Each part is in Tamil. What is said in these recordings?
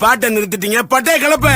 பாட்டை நிறுத்திட்டீங்க, பட்டே கிளப்ப.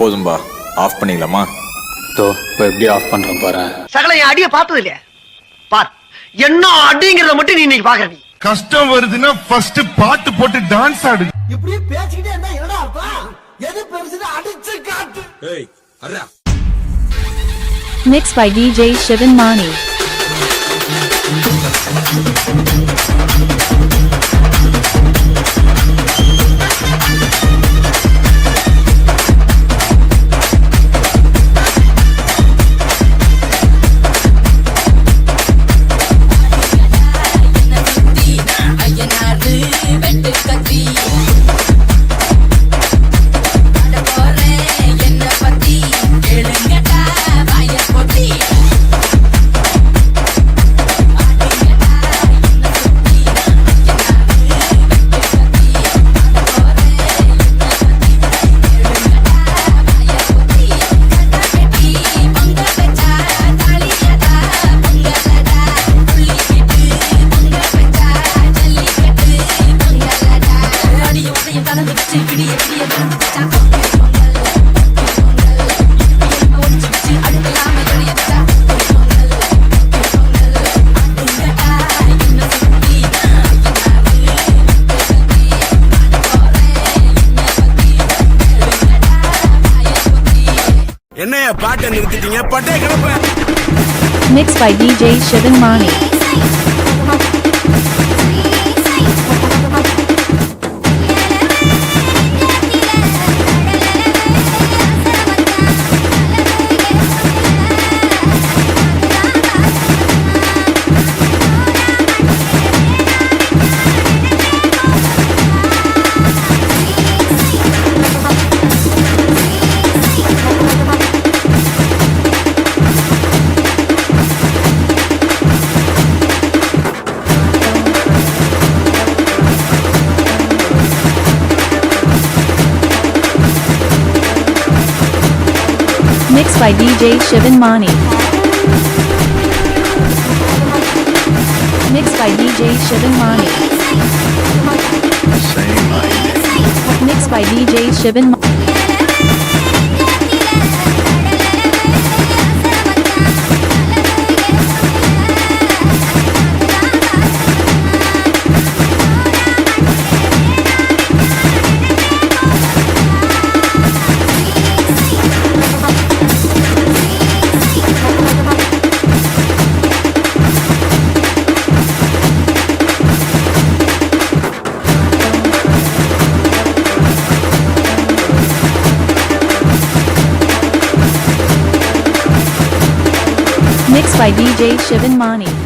போதும்பா, ஆஃப் பண்ணிடலாமா? தோ இப்போ எப்படி ஆஃப் பண்றேன் பாரு. சகல என் அடிய பார்த்தது இல்லையா? பார் என்ன அடிங்கிறத மட்டும் நீ இன்னைக்கு பாக்குற. கஷ்டம் வருதுன்னா ஃபர்ஸ்ட் பாட்டு போட்டு டான்ஸ் ஆடு. இப்படியே பேசிக்கிட்டே இருந்தா என்னடா அர்த்தம்? எது பெருசுன்னு அடிச்சு காட்டு. ஏய் அரா. Mixed by DJ Shivan Mani. என்னையா பாட்டை நிறுத்திட்டீங்க, பட்டே கிளப்ப. Mixed by DJ Shivan Mani. Mixed by DJ Shivan Mani. Mixed by DJ Shivan Mani. Mixed by DJ Shivan Mani. Mixed by DJ Shivan Mani.